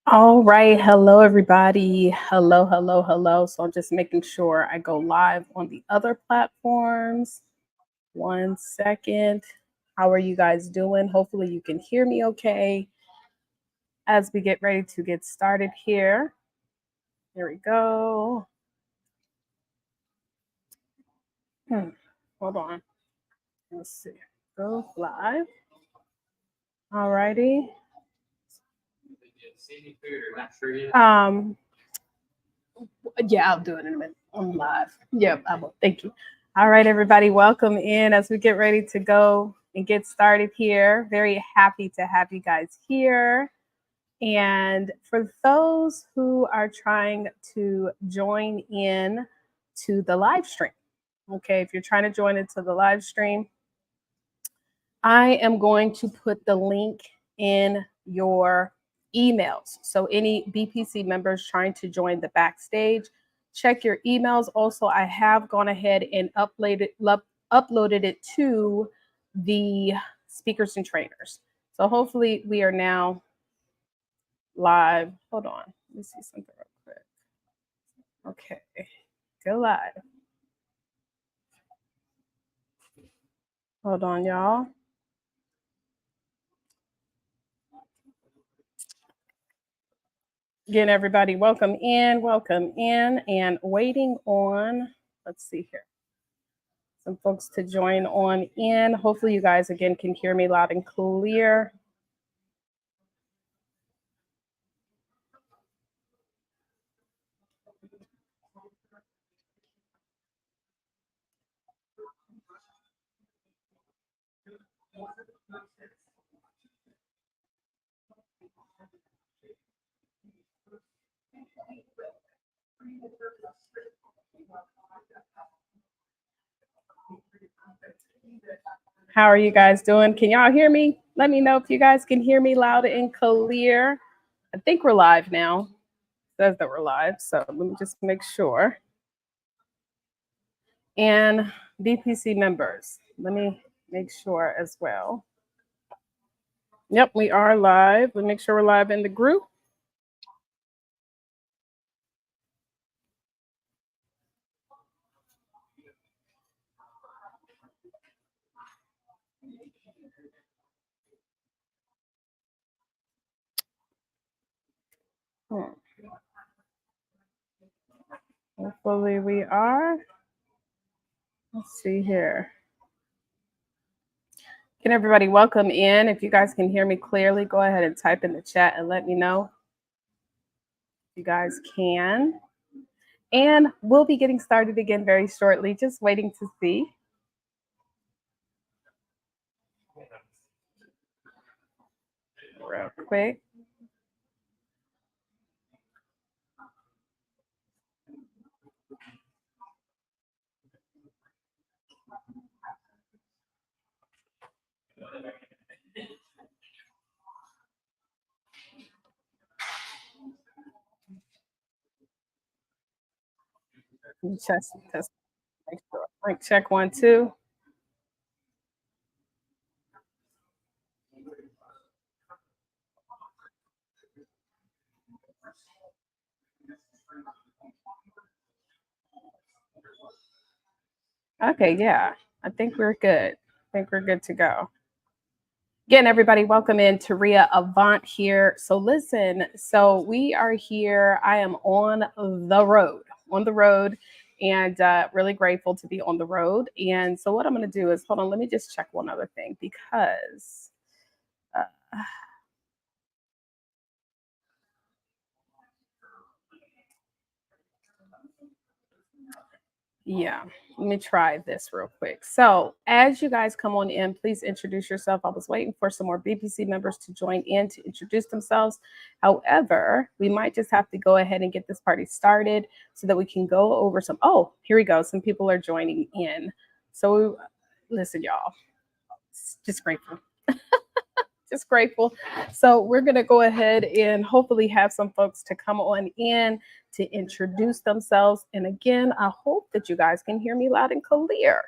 All right. Hello, everybody. Hello, hello, hello. So I'm just making sure I go live on the other platforms. 1 second. How are you guys doing? Hopefully, you can hear me okay as we get ready to get started here. Here we go. Hmm. Hold on. Let's see. Go live. All righty. Um, Yeah, I'll do it in a minute. I'm live. Yep, I will. Thank you. All right, everybody, welcome in as we get ready to go and get started here. Very happy to have you guys here. And for those who are trying to join in to the live stream, okay, if you're trying to join into the live stream, I am going to put the link in your emails. So any BPC members trying to join the backstage, check your emails. Also, I have gone ahead and uploaded it to the speakers and trainers. So hopefully we are now live. Hold on. Let me see something real quick. Okay. Go live. Hold on, y'all. Again, everybody, welcome in, and waiting on, let's see here, some folks to join on in. Hopefully, you guys again can hear me loud and clear. How are you guys doing? Can y'all hear me? Let me know if you guys can hear me loud and clear. I think we're live now. It says that we're live, so let me just make sure. And BPC members, let me make sure as well. Yep, we are live. Let me make sure we're live in the group. Hopefully we are. Let's see here. Can everybody welcome in? If you guys can hear me clearly, go ahead and type in the chat and let me know if you guys can. And we'll be getting started again very shortly, just waiting to see. Real quick. Test, make sure. Mic check 1, 2. Okay, yeah. I think we're good. I think we're good to go. Again, everybody, welcome in to Ria Avant here. So listen, so we are here. I am on the road, and really grateful to be on the road. And so what I'm going to do is, hold on, let me just check one other thing because uh, yeah, let me try this real quick. So, as you guys come on in, please introduce yourself. I was waiting for some more BPC members to join in to introduce themselves. However, we might just have to go ahead and get this party started so that we can go over some. Oh, here we go. Some people are joining in. So, listen, y'all, just grateful. Just grateful. So we're going to go ahead and hopefully have some folks to come on in to introduce themselves. And again, I hope that you guys can hear me loud and clear.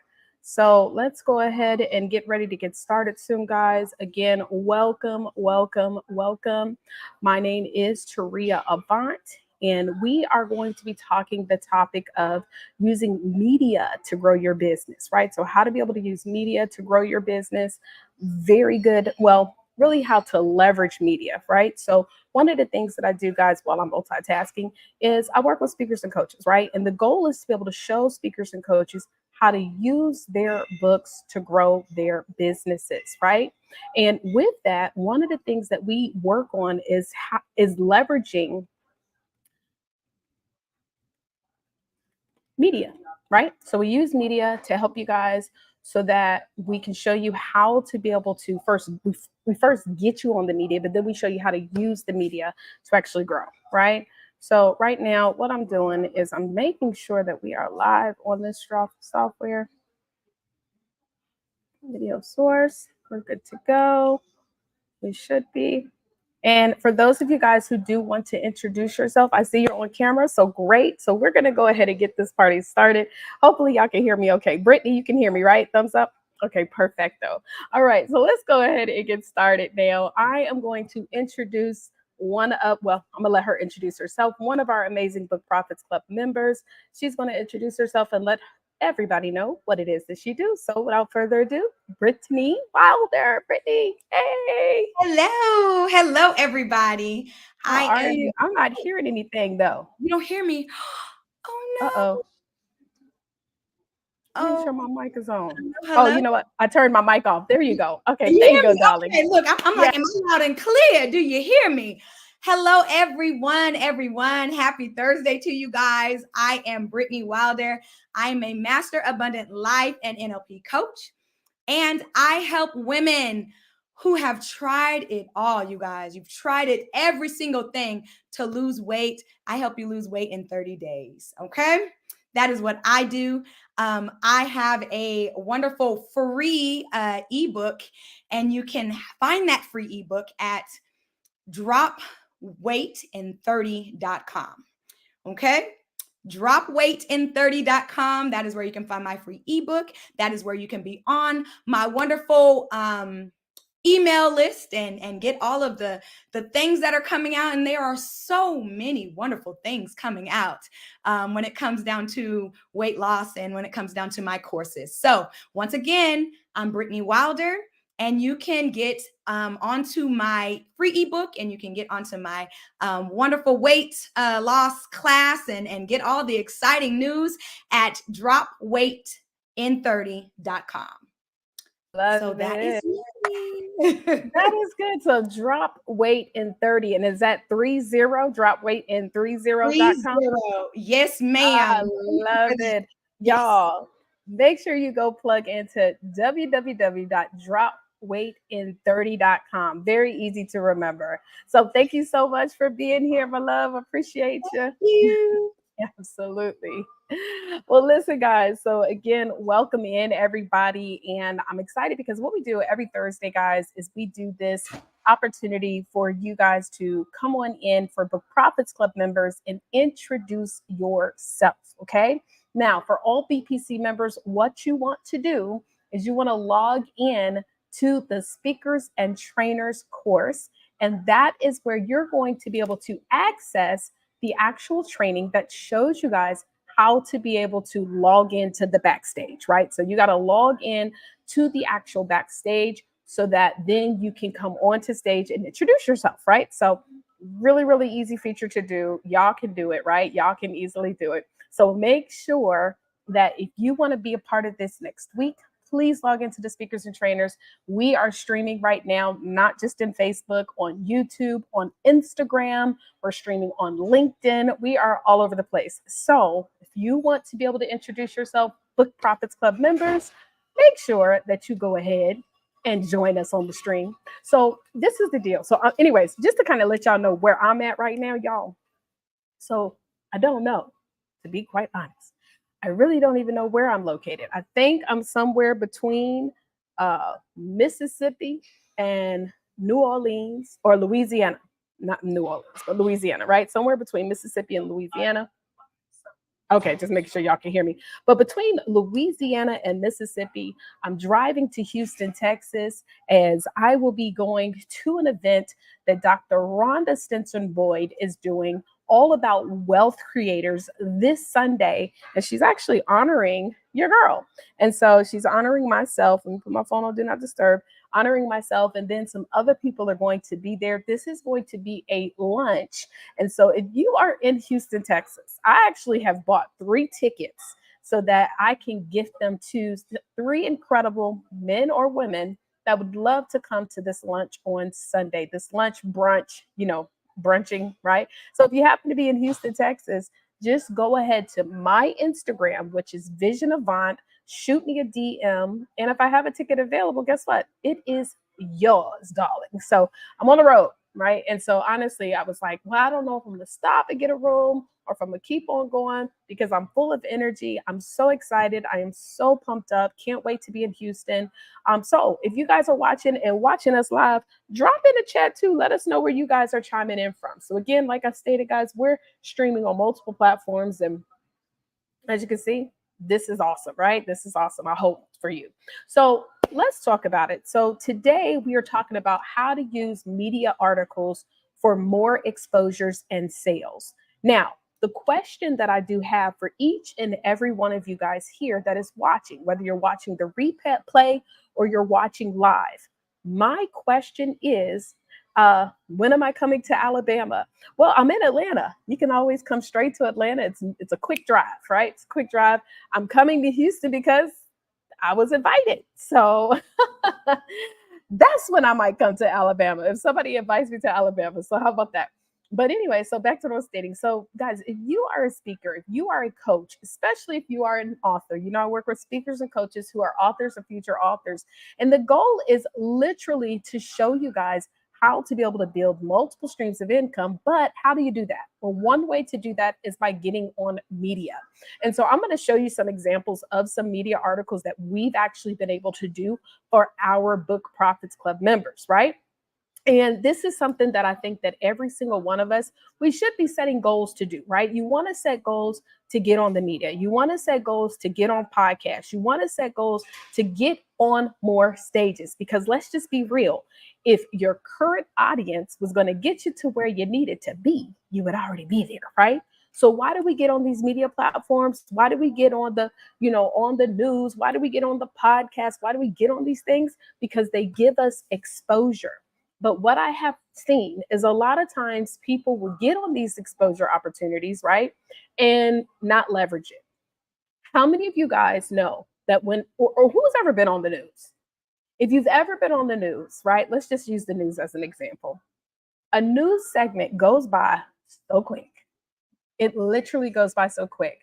So let's go ahead and get ready to get started soon, guys. Again, welcome, welcome, welcome. My name is Taria Avant, and we are going to be talking the topic of using media to grow your business, right? So, how to be able to use media to grow your business. Very good. Well, really, how to leverage media, right? So, one of the things that I do, guys, while I'm multitasking is I work with speakers and coaches, right? And the goal is to be able to show speakers and coaches how to use their books to grow their businesses, right? And with that, one of the things that we work on is leveraging media, right? So we use media to help you guys so that we can show you how to be able to we first get you on the media, but then we show you how to use the media to actually grow, right? So right now, what I'm doing is I'm making sure that we are live on this software. Video source. We're good to go. We should be. And for those of you guys who do want to introduce yourself, I see you're on camera, so great. So we're going to go ahead and get this party started. Hopefully y'all can hear me okay. Brittany, you can hear me, right? Thumbs up. Okay, perfecto. All right, so let's go ahead and get started now. I am going to introduce I'm going to let her introduce herself, one of our amazing Book Profits Club members. She's going to introduce herself and let everybody know what it is that she do. So without further ado, Brittany Wilder. Brittany, hey. Hello, everybody. How are you? I'm not hearing anything though. You don't hear me? Oh no. Uh-oh. Make sure Oh, my mic is on. Oh, hello. you know what? I turned my mic off. There you go. Okay, You there you hear go, me? darling. Okay, look, I'm Yeah. like, am I loud and clear? Do you hear me? Hello, everyone. Happy Thursday to you guys. I am Brittany Wilder. I am a master abundant life and NLP coach, and I help women who have tried it all, you guys. You've tried it, every single thing to lose weight. I help you lose weight in 30 days. Okay. That is what I do. I have a wonderful free ebook, and you can find that free ebook at dropweightin30.com. Okay. Dropweightin30.com. That is where you can find my free ebook. That is where you can be on my wonderful email list and get all of the things that are coming out. And there are so many wonderful things coming out when it comes down to weight loss and when it comes down to my courses. So once again, I'm Brittany Wilder, and you can get onto my free ebook, and you can get onto my wonderful weight loss class and get all the exciting news at dropweightin30.com. So that is me. That is good. So drop weight in 30. And is that 30? Drop weight in 30.com? Yes, ma'am. I love it. Yes. Y'all, make sure you go plug into www.dropweightin30.com. Very easy to remember. So thank you so much for being here, my love. Appreciate you. Thank you. Absolutely. Well, listen, guys. So, again, welcome in everybody. And I'm excited because what we do every Thursday, guys, is we do this opportunity for you guys to come on in for Book Profits Club members and introduce yourself. Okay. Now, for all BPC members, what you want to do is you want to log in to the Speakers and Trainers course. And that is where you're going to be able to access the actual training that shows you guys how to be able to log into the backstage, right? So you got to log in to the actual backstage so that then you can come onto stage and introduce yourself, right? So really, really easy feature to do. Y'all can do it, right? Y'all can easily do it. So make sure that if you want to be a part of this next week, please log into the Speakers and Trainers. We are streaming right now, not just in Facebook, on YouTube, on Instagram. We're streaming on LinkedIn. We are all over the place. So if you want to be able to introduce yourself, Book Profits Club members, make sure that you go ahead and join us on the stream. So this is the deal. So anyways, just to kind of let y'all know where I'm at right now, y'all. So I don't know, to be quite honest. I really don't even know where I'm located. I think I'm somewhere between Mississippi and New Orleans, or Louisiana. Not New Orleans, but Louisiana, right? Somewhere between Mississippi and Louisiana. Okay, just making sure y'all can hear me. But between Louisiana and Mississippi, I'm driving to Houston, Texas, as I will be going to an event that Dr. Rhonda Stinson Boyd is doing all about wealth creators this Sunday. And she's actually honoring your girl. And so she's honoring myself. Let me put my phone on Do Not Disturb, honoring myself. And then some other people are going to be there. This is going to be a lunch. And so if you are in Houston, Texas, I actually have bought 3 tickets so that I can gift them to 3 incredible men or women that would love to come to this lunch on Sunday, this lunch brunch, brunching, right? So if you happen to be in Houston, Texas, just go ahead to my Instagram, which is Vision Avant, shoot me a DM. And if I have a ticket available, guess what? It is yours, darling. So I'm on the road, right? And so honestly, I was like, well, I don't know if I'm going to stop and get a room or if I'm going to keep on going because I'm full of energy. I'm so excited. I am so pumped up. Can't wait to be in Houston. So if you guys are watching us live, drop in the chat too. Let us know where you guys are chiming in from. So again, like I stated, guys, we're streaming on multiple platforms. And as you can see, this is awesome, right? This is awesome. I hope for you. So let's talk about it. So today we are talking about how to use media articles for more exposures and sales. Now, the question that I do have for each and every one of you guys here that is watching, whether you're watching the replay or you're watching live, my question is, when am I coming to Alabama? Well, I'm in Atlanta. You can always come straight to Atlanta. It's a quick drive, right? It's a quick drive. I'm coming to Houston because I was invited. So that's when I might come to Alabama if somebody invites me to Alabama. So how about that? But anyway, so back to what I was stating. So guys, if you are a speaker, if you are a coach, especially if you are an author, I work with speakers and coaches who are authors or future authors. And the goal is literally to show you guys how to be able to build multiple streams of income. But how do you do that? Well, one way to do that is by getting on media. And so I'm going to show you some examples of some media articles that we've actually been able to do for our Book Profits Club members, right? And this is something that I think that every single one of us, we should be setting goals to do, right? You want to set goals to get on the media. You want to set goals to get on podcasts. You want to set goals to get on more stages, because let's just be real. If your current audience was going to get you to where you needed to be, you would already be there, right? So why do we get on these media platforms? Why do we get on the, on the news? Why do we get on the podcast? Why do we get on these things? Because they give us exposure. But what I have seen is a lot of times people will get on these exposure opportunities, right, and not leverage it. How many of you guys know that when, or who's ever been on the news? If you've ever been on the news, right, let's just use the news as an example. A news segment goes by so quick. It literally goes by so quick.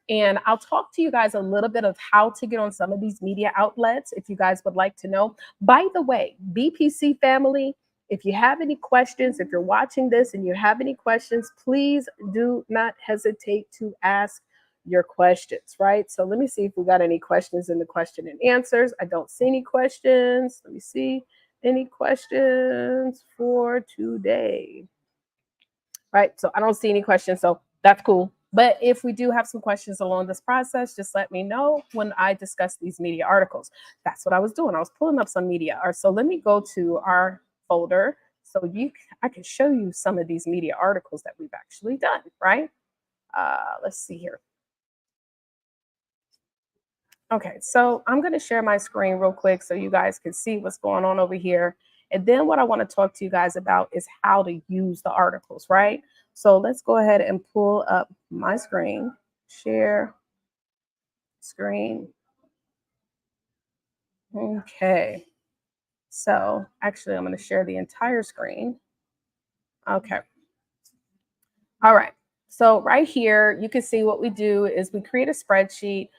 And I'll talk to you guys a little bit of how to get on some of these media outlets if you guys would like to know. By the way, BPC family, if you have any questions, if you're watching this and you have any questions, please do not hesitate to ask your questions, right? So let me see if we got any questions in the question and answers. I don't see any questions. Let me see any questions for today. Right, so I don't see any questions, so that's cool. But if we do have some questions along this process, just let me know when I discuss these media articles. That's what I was doing. I was pulling up some media. So let me go to our folder so I can show you some of these media articles that we've actually done, right? Let's see here. Okay, so I'm going to share my screen real quick so you guys can see what's going on over here. And then what I want to talk to you guys about is how to use the articles, right? So let's go ahead and pull up my screen, share screen. Okay. So actually, I'm going to share the entire screen. Okay. All right. So right here, you can see what we do is we create a spreadsheet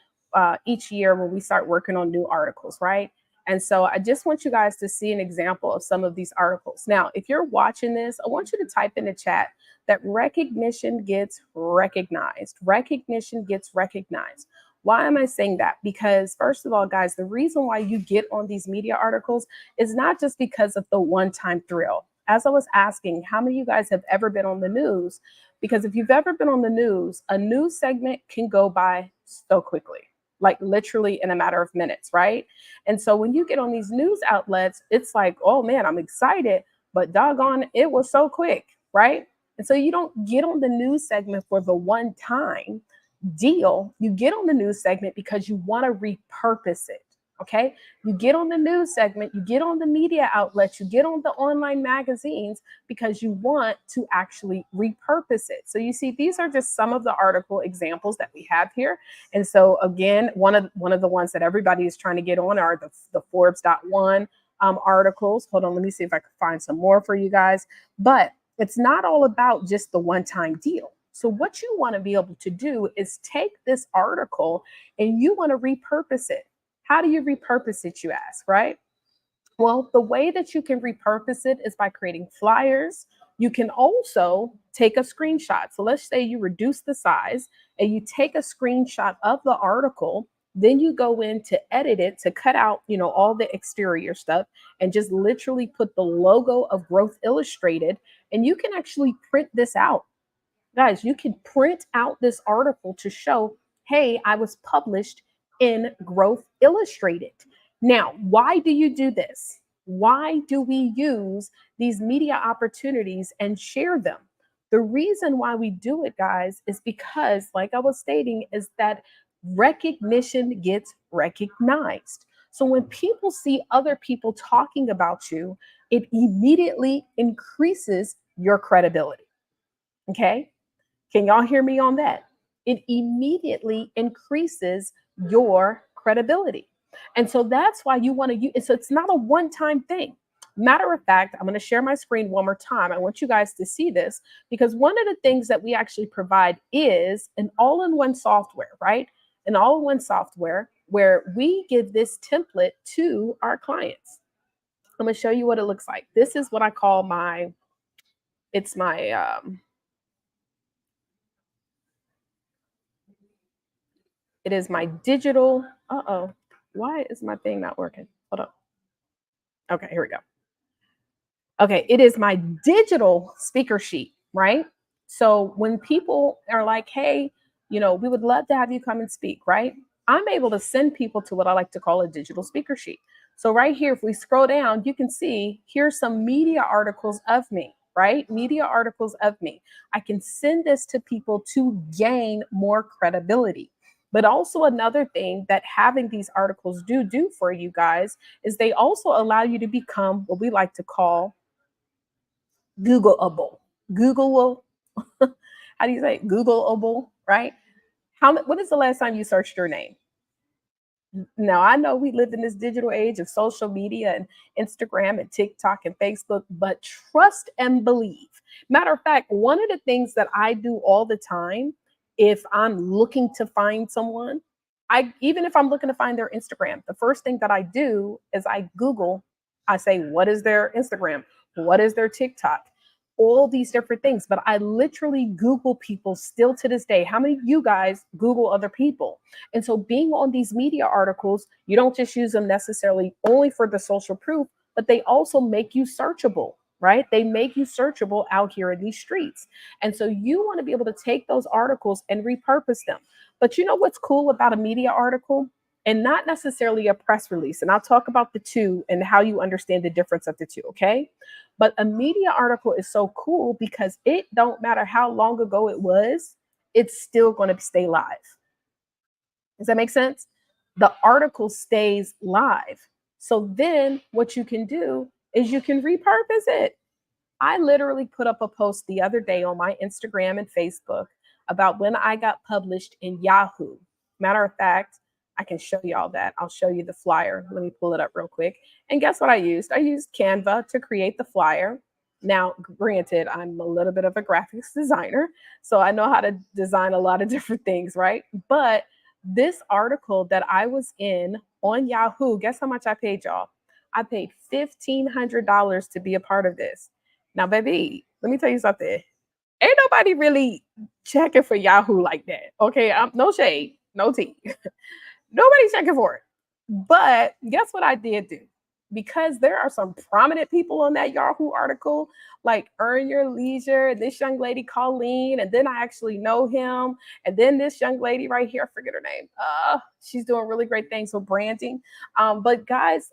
each year when we start working on new articles, right? And so I just want you guys to see an example of some of these articles. Now, if you're watching this, I want you to type in the chat that recognition gets recognized. Recognition gets recognized. Why am I saying that? Because first of all, guys, the reason why you get on these media articles is not just because of the one-time thrill. As I was asking, how many of you guys have ever been on the news? Because if you've ever been on the news, a news segment can go by so quickly, like literally in a matter of minutes, right? And so when you get on these news outlets, it's like, oh man, I'm excited, but doggone, it was so quick, right? And so you don't get on the news segment for the one time deal. You get on the news segment because you want to repurpose it. Okay. You get on the news segment, you get on the media outlets, you get on the online magazines because you want to actually repurpose it. So you see, these are just some of the article examples that we have here. And so again, one of the ones that everybody is trying to get on are the Forbes.one articles. Hold on, let me see if I can find some more for you guys. But it's not all about just the one-time deal. So what you want to be able to do is take this article and you want to repurpose it. How do you repurpose it, you ask, right? Well, the way that you can repurpose it is by creating flyers. You can also take a screenshot. So let's say you reduce the size and you take a screenshot of the article, then you go in to edit it to cut out, all the exterior stuff and just literally put the logo of Growth Illustrated, and you can actually print this out. Guys, you can print out this article to show, hey, I was published in Growth Illustrated. Now, why do you do this? Why do we use these media opportunities and share them? The reason why we do it, guys, is because, like I was stating, is that recognition gets recognized. So when people see other people talking about you, it immediately increases your credibility. Okay? Can y'all hear me on that? It immediately increases your credibility. And so that's why you want to use it. So it's not a one-time thing. Matter of fact, I'm going to share my screen one more time. I want you guys to see this because one of the things that we actually provide is an all-in-one software, right? An all-in-one software where we give this template to our clients. I'm going to show you what it looks like. This is what I call it is my digital, why is my thing not working? Hold on. Okay, here we go. Okay, it is my digital speaker sheet, right? So when people are like, hey, we would love to have you come and speak, right? I'm able to send people to what I like to call a digital speaker sheet. So right here, if we scroll down, you can see here's some media articles of me, right? Media articles of me. I can send this to people to gain more credibility. But also another thing that having these articles do for you guys is they also allow you to become what we like to call Googleable. Googleable. How do you say it? Googleable, right? When is the last time you searched your name? Now, I know we live in this digital age of social media and Instagram and TikTok and Facebook, but trust and believe. Matter of fact, one of the things that I do all the time, if I'm looking to find someone, even if I'm looking to find their Instagram, the first thing that I do is I say, what is their Instagram? What is their TikTok? All these different things. But I literally Google people still to this day. How many of you guys Google other people? And so being on these media articles, you don't just use them necessarily only for the social proof, but they also make you searchable, right? They make you searchable out here in these streets. And so you want to be able to take those articles and repurpose them. But you know what's cool about a media article? And not necessarily a press release. And I'll talk about the two and how you understand the difference of the two, okay? But a media article is so cool because it don't matter how long ago it was, it's still going to stay live. Does that make sense? The article stays live. So then what you can do is you can repurpose it. I literally put up a post the other day on my Instagram and Facebook about when I got published in Yahoo. Matter of fact, I can show y'all that. I'll show you the flyer. Let me pull it up real quick. And guess what I used? I used Canva to create the flyer. Now, granted, I'm a little bit of a graphics designer, so I know how to design a lot of different things, right? But this article that I was in on Yahoo, guess how much I paid y'all? I paid $1,500 to be a part of this. Now, baby, let me tell you something. Ain't nobody really checking for Yahoo like that. Okay, no shade, no tea. Nobody's checking for it. But guess what I did do? because there are some prominent people on that Yahoo article, like Earn Your Leisure, this young lady Colleen, and then I actually know him, and then this young lady right here, I forget her name. She's doing really great things with branding. But guys,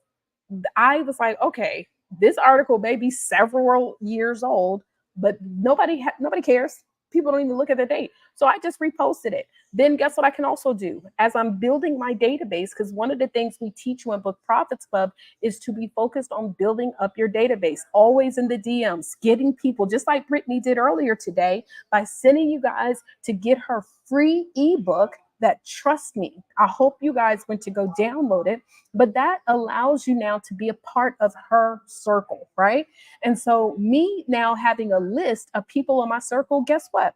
I was like, okay, this article may be several years old, but nobody cares. People don't even look at the date. So I just reposted it. Then guess what I can also do as I'm building my database? Because one of the things we teach you in Book Profits Club is to be focused on building up your database, always in the DMs, getting people, just like Brittany did earlier today, by sending you guys to get her free ebook that, trust me, I hope you guys went to go download it, but that allows you now to be a part of her circle, right? And so me now having a list of people in my circle, guess what?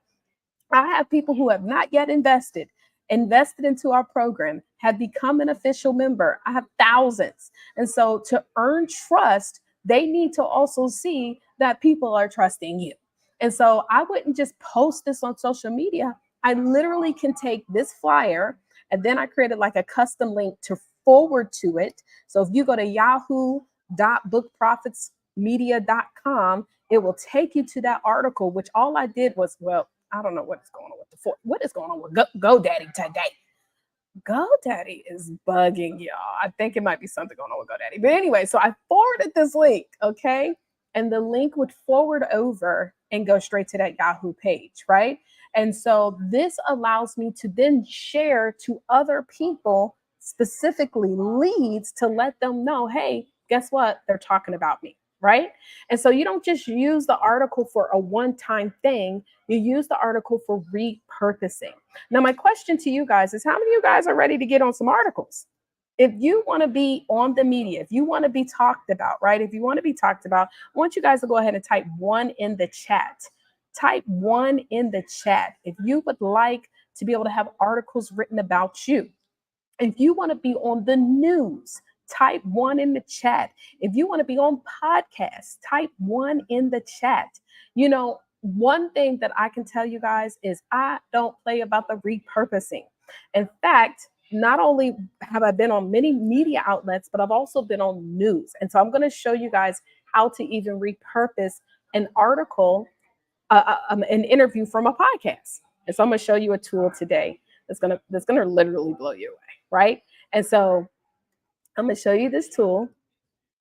I have people who have not yet invested into our program, have become an official member. I have thousands. And so to earn trust, they need to also see that people are trusting you. And so I wouldn't just post this on social media. I literally can take this flyer and then I created like a custom link to forward to it. So if you go to yahoo.bookprofitsmedia.com, it will take you to that article, which all I did was, well, I don't know what's going on with what is going on with GoDaddy today. GoDaddy is bugging y'all. I think it might be something going on with GoDaddy. But anyway, so I forwarded this link, okay? And the link would forward over and go straight to that Yahoo page, right? And so this allows me to then share to other people, specifically leads, to let them know, hey, guess what? They're talking about me, right? And so you don't just use the article for a one-time thing, you use the article for repurposing. Now, my question to you guys is, how many of you guys are ready to get on some articles? If you want to be on the media, if you want to be talked about, right? If you want to be talked about, I want you guys to go ahead and type 1 in the chat. Type 1 in the chat if you would like to be able to have articles written about you. If you want to be on the news, type 1 in the chat. If you want to be on podcasts, type 1 in the chat. You know, one thing that I can tell you guys is I don't play about the repurposing. In fact, not only have I been on many media outlets, but I've also been on news. And so I'm going to show you guys how to even repurpose an article, an interview from a podcast. And so I'm going to show you a tool today that's going to literally blow you away, right? And so I'm going to show you this tool,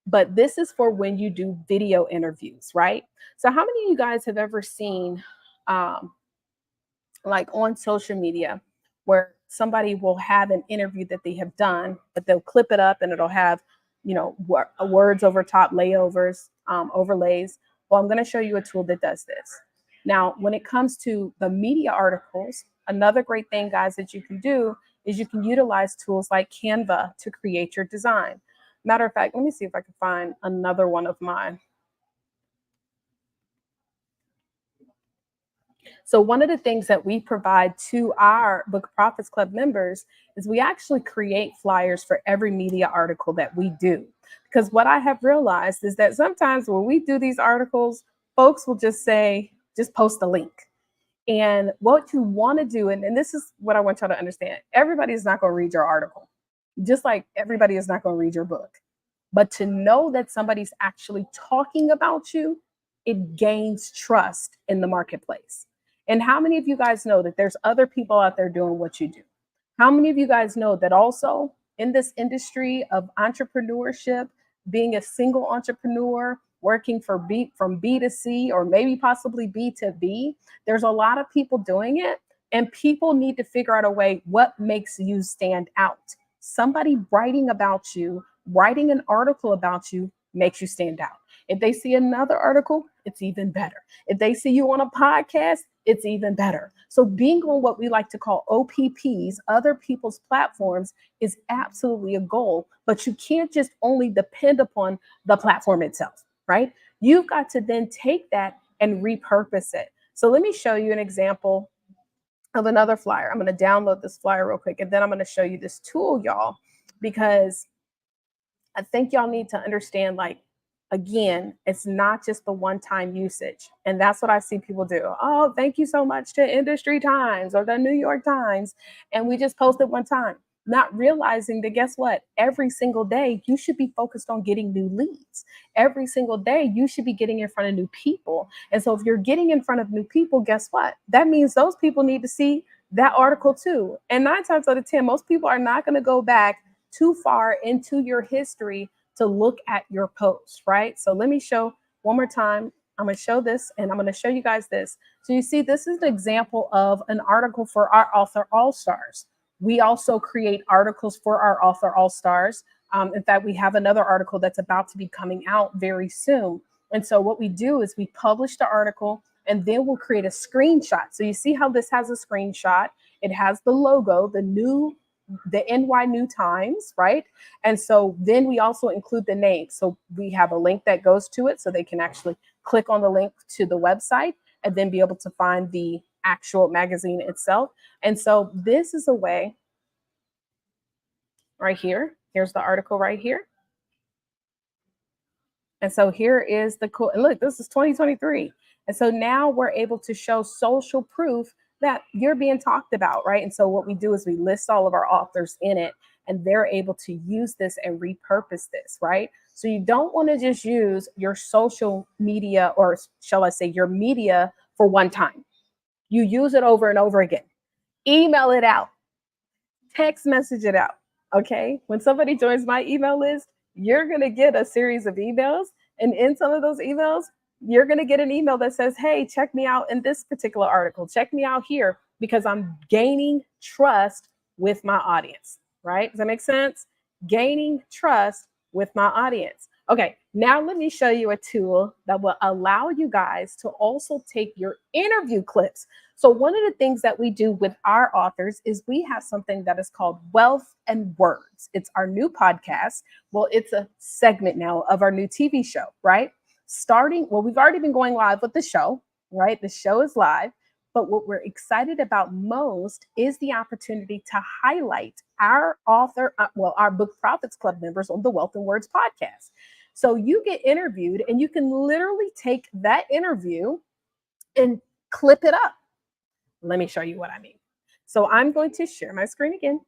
but this is for when you do video interviews, right? So how many of you guys have ever seen like on social media where somebody will have an interview that they have done, but they'll clip it up and it'll have, you know, words over top, layovers, overlays. Well, I'm going to show you a tool that does this. Now, when it comes to the media articles, another great thing, guys, that you can do is you can utilize tools like Canva to create your design. Matter of fact, let me see if I can find another one of mine. So one of the things that we provide to our Book Profits Club members is we actually create flyers for every media article that we do. Because what I have realized is that sometimes when we do these articles, folks will just say, just post a link. And what you want to do, and this is what I want y'all to understand, everybody is not going to read your article, just like everybody is not going to read your book. But to know that somebody's actually talking about you, it gains trust in the marketplace. And how many of you guys know that there's other people out there doing what you do? How many of you guys know that also in this industry of entrepreneurship, being a single entrepreneur, working from B to C, or maybe possibly B to B, there's a lot of people doing it, and people need to figure out a way what makes you stand out. Somebody writing about you, writing an article about you makes you stand out. If they see another article, it's even better. If they see you on a podcast, it's even better. So being on what we like to call OPPs, other people's platforms, is absolutely a goal, but you can't just only depend upon the platform itself, right? You've got to then take that and repurpose it. So let me show you an example of another flyer. I'm going to download this flyer real quick, and then I'm going to show you this tool, y'all, because I think y'all need to understand, like, again, it's not just the one-time usage. And that's what I see people do. Oh, thank you so much to Industry Times or the New York Times. And we just post it one time. not realizing that, guess what? Every single day, you should be focused on getting new leads. Every single day, you should be getting in front of new people. And so, if you're getting in front of new people, guess what? That means those people need to see that article too. And 9 times out of 10, most people are not going to go back too far into your history to look at your post, right? So, let me show one more time. I'm going to show this and I'm going to show you guys this. So, you see, this is an example of an article for our Author All Stars. We also create articles for our Author All Stars. In fact, we have another article that's about to be coming out very soon. And so what we do is we publish the article and then we'll create a screenshot. So you see how this has a screenshot. It has the logo, the NY New Times, right? And so then we also include the name. So we have a link that goes to it so they can actually click on the link to the website and then be able to find the actual magazine itself. And so this is a way right here. Here's the article right here. And so here is the cool, and look, this is 2023. And so now we're able to show social proof that you're being talked about, right? And so what we do is we list all of our authors in it, and they're able to use this and repurpose this, right? So you don't want to just use your social media, or shall I say your media, for one time. You use it over and over again. Email it out, text message it out. Okay. When somebody joins my email list, you're going to get a series of emails. And in some of those emails, you're going to get an email that says, hey, check me out in this particular article. Check me out here, because I'm gaining trust with my audience, right? Does that make sense? Gaining trust with my audience. Okay, now let me show you a tool that will allow you guys to also take your interview clips. So one of the things that we do with our authors is we have something that is called Wealth and Words. It's our new podcast. Well, it's a segment now of our new TV show, right? We've already been going live with the show, right? The show is live. But what we're excited about most is the opportunity to highlight our our Book Profits Club members on the Wealth and Words podcast. So you get interviewed and you can literally take that interview and clip it up. Let me show you what I mean. So I'm going to share my screen again.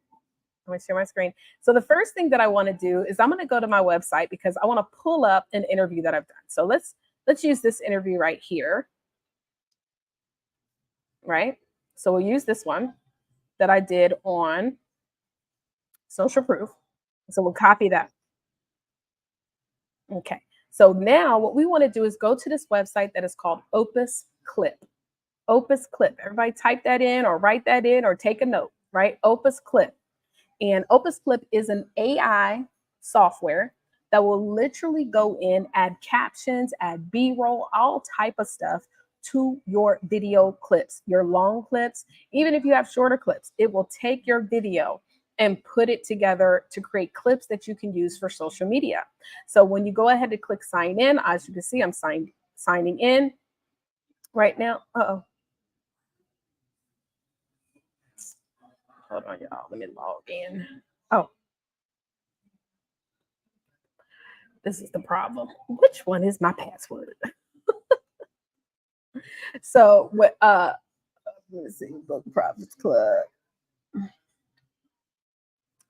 I'm going to share my screen. So the first thing that I want to do is I'm going to go to my website because I want to pull up an interview that I've done. So let's use this interview right here. Right? So we'll use this one that I did on social proof. So we'll copy that. Okay. So now what we want to do is go to this website that is called Opus Clip. Opus Clip. Everybody type that in or write that in or take a note, right? Opus Clip. And Opus Clip is an AI software that will literally go in, add captions, add B-roll, all type of stuff to your video clips, your long clips. Even if you have shorter clips, it will take your video and put it together to create clips that you can use for social media. So when you go ahead and click sign in, as you can see, I'm signing in right now. Uh-oh. Hold on, y'all. Let me log in. Oh. This is the problem. Which one is my password? So what let's see, Book Profits Club.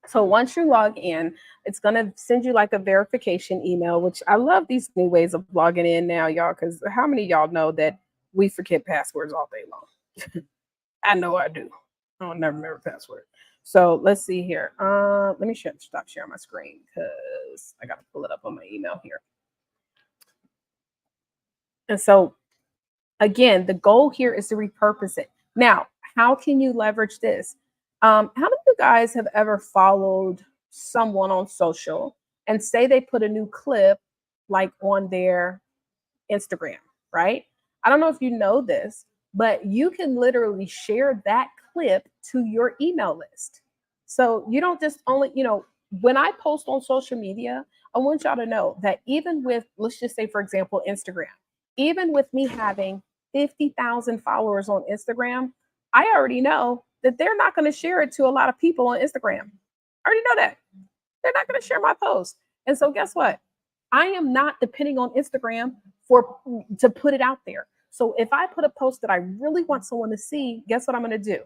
So once you log in, it's going to send you like a verification email, which I love these new ways of logging in now, y'all, because how many of y'all know that we forget passwords all day long? I know I do. I don't never remember password. So let's see here. Let me stop sharing my screen because I got to pull it up on my email here. And so again, the goal here is to repurpose it. Now, how can you leverage this? How many of you guys have ever followed someone on social and say they put a new clip like on their Instagram, right? I don't know if you know this, but you can literally share that clip to your email list. So you don't just only, when I post on social media, I want y'all to know that even with, let's just say, for example, Instagram, even with me having 50,000 followers on Instagram, I already know that they're not going to share it to a lot of people on Instagram. I already know that. They're not going to share my post. And so guess what? I am not depending on Instagram to put it out there. So if I put a post that I really want someone to see, guess what I'm going to do?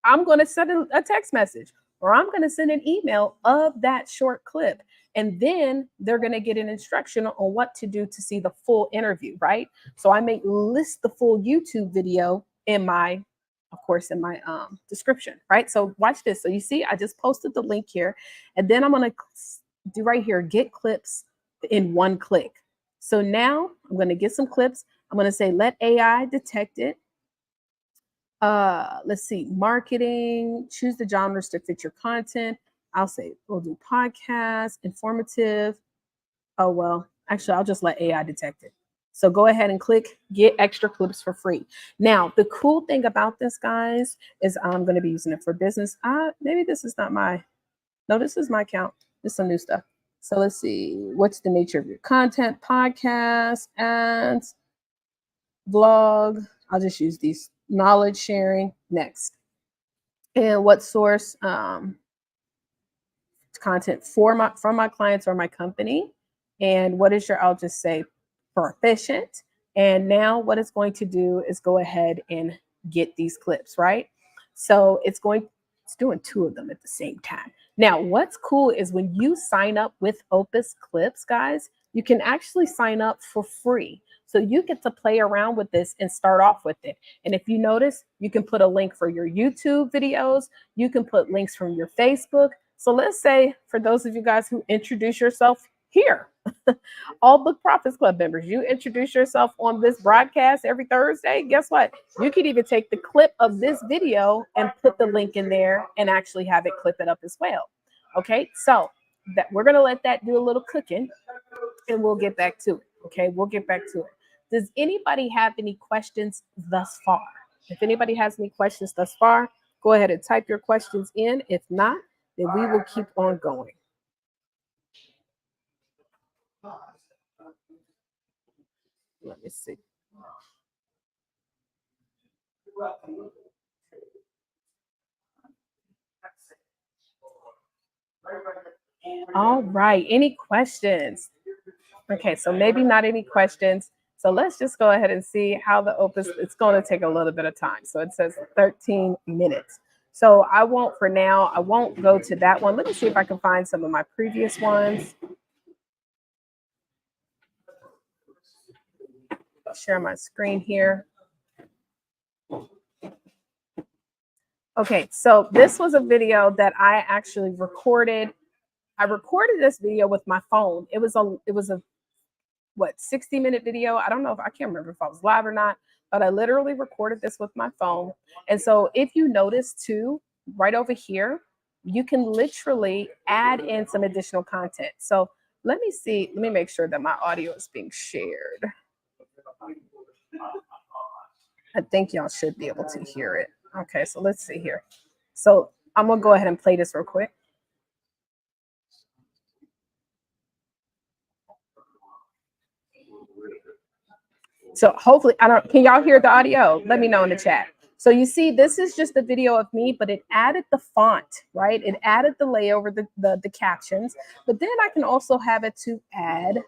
I'm going to send a text message or I'm going to send an email of that short clip. And then they're going to get an instruction on what to do to see the full interview, right? So I may list the full YouTube video in my, of course, in my description, right? So watch this. So you see, I just posted the link here, and then I'm going to do right here, get clips in one click. So now I'm going to get some clips. I'm going to say, let AI detect it. Let's see, marketing, choose the genres to fit your content. I'll say we'll do podcast, informative. Oh, well, actually, I'll just let AI detect it. So go ahead and click get extra clips for free. Now, the cool thing about this, guys, is I'm going to be using it for business. Maybe this is not my, no, this is my account. This is some new stuff. So let's see, what's the nature of your content? Podcast, ads, blog. I'll just use these. Knowledge sharing, next. And what source? Content from my clients or my company. And what is your, I'll just say proficient. And now what it's going to do is go ahead and get these clips, right? So it's doing two of them at the same time. Now, what's cool is when you sign up with Opus Clips, guys, you can actually sign up for free. So you get to play around with this and start off with it. And if you notice, you can put a link for your YouTube videos. You can put links from your Facebook. So let's say for those of you guys who introduce yourself here, all Book Profits Club members, you introduce yourself on this broadcast every Thursday. Guess what? You could even take the clip of this video and put the link in there and actually have it clip it up as well. Okay, so that we're going to let that do a little cooking and we'll get back to it. Okay, we'll get back to it. Does anybody have any questions thus far? If anybody has any questions thus far, go ahead and type your questions in. If not, then we will keep on going. Let me see. All right, any questions? Okay, so maybe not any questions. So let's just go ahead and see how the Opus, it's going to take a little bit of time. So it says 13 minutes. So I won't, for now, I won't go to that one. Let me see if I can find some of my previous ones. I'll share my screen here. Okay, so this was a video that I actually recorded. I recorded this video with my phone. It was a what, 60-minute video. I don't know if I can't remember if I was live or not, but I literally recorded this with my phone. And so if you notice too, right over here, you can literally add in some additional content. So let me see, let me make sure that my audio is being shared. I think y'all should be able to hear it. Okay, so let's see here. So I'm gonna go ahead and play this real quick. So hopefully, can y'all hear the audio? Let me know in the chat. So you see, this is just a video of me, but it added the font, right? It added the layover, the captions, but then I can also have it to add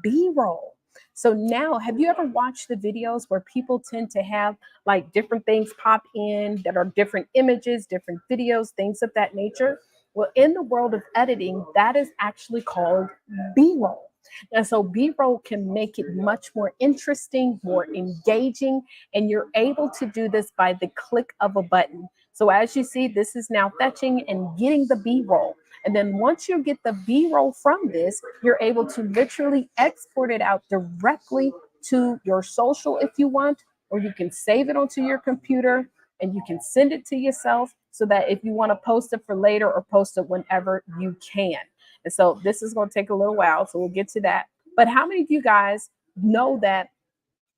B-roll. So now, have you ever watched the videos where people tend to have like different things pop in that are different images, different videos, things of that nature? Well, in the world of editing, that is actually called B-roll. And so B-roll can make it much more interesting, more engaging, and you're able to do this by the click of a button. So as you see, this is now fetching and getting the B-roll. And then once you get the B-roll from this, you're able to literally export it out directly to your social if you want, or you can save it onto your computer and you can send it to yourself so that if you want to post it for later or post it whenever you can. And so this is going to take a little while, so we'll get to that. But how many of you guys know that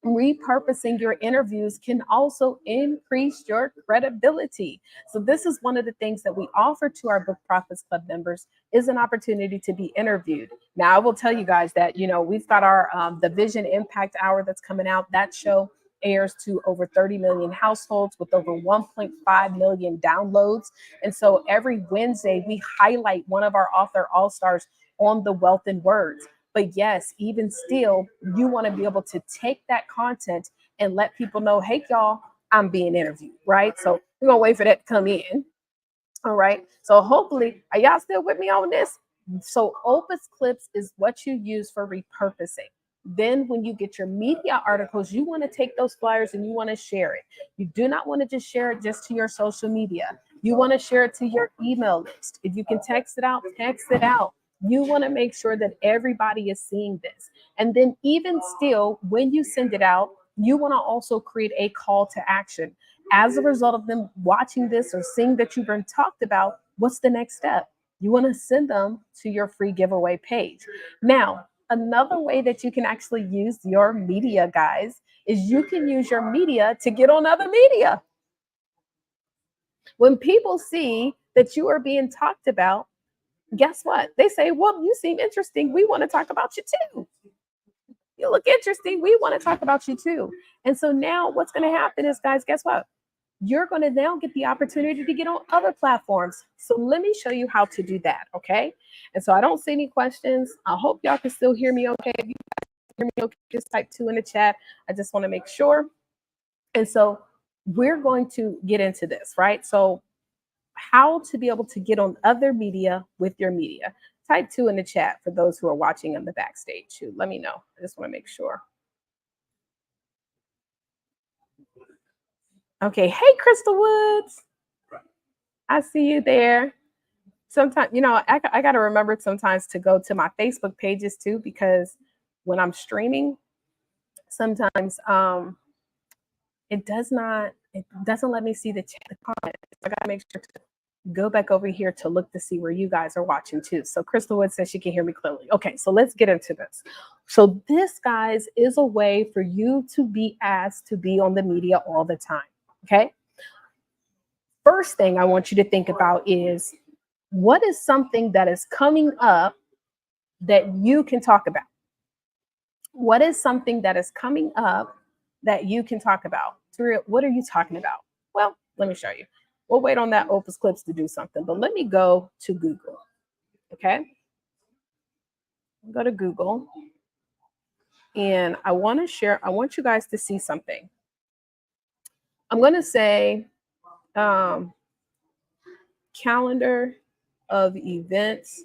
repurposing your interviews can also increase your credibility? So this is one of the things that we offer to our Book Profits Club members is an opportunity to be interviewed. Now, I will tell you guys that, you know, we've got our the Vision Impact Hour that's coming out. That show airs to over 30 million households with over 1.5 million downloads. And so every Wednesday, we highlight one of our author all-stars on the Wealth in Words. But yes, even still, you want to be able to take that content and let people know, hey, y'all, I'm being interviewed, right? So We're gonna wait for that to come in. All right. So hopefully, are y'all still with me on this? So Opus Clips is what you use for repurposing. Then when you get your media articles, you want to take those flyers and you want to share it. You do not want to just share it just to your social media. You want to share it to your email list. If you can text it out, text it out. You want to make sure that everybody is seeing this. And then even still, when you send it out, you want to also create a call to action. As a result of them watching this or seeing that you've been talked about, what's the next step? You want to send them to your free giveaway page. Now, another way that you can actually use your media, guys, is you can use your media to get on other media. When people see that you are being talked about, guess what? They say, well, you seem interesting. We want to talk about you too. You look interesting. We want to talk about you too. And so now what's going to happen is, guys, guess what? You're going to now get the opportunity to get on other platforms. So let me show you how to do that, okay? And so I don't see any questions. I hope y'all can still hear me okay. If you guys hear me okay, just type 2 in the chat. I just want to make sure. And so we're going to get into this, right? So how to be able to get on other media with your media. Type 2 in the chat for those who are watching on the backstage too. Let me know. I just want to make sure. Okay. Hey, Crystal Woods. I see you there. Sometimes, you know, I got to remember sometimes to go to my Facebook pages too, because when I'm streaming, sometimes it doesn't let me see the comments. I got to make sure to go back over here to look to see where you guys are watching too. So Crystal Wood says she can hear me clearly. Okay, so let's get into this. So this, guys, is a way for you to be asked to be on the media all the time, okay? First thing I want you to think about is, what is something that is coming up that you can talk about? What is something that is coming up that you can talk about? What are you talking about? Well, let me show you. We'll wait on that Opus Clips to do something, but let me go to Google, okay? Go to Google, and I want you guys to see something. I'm going to say calendar of events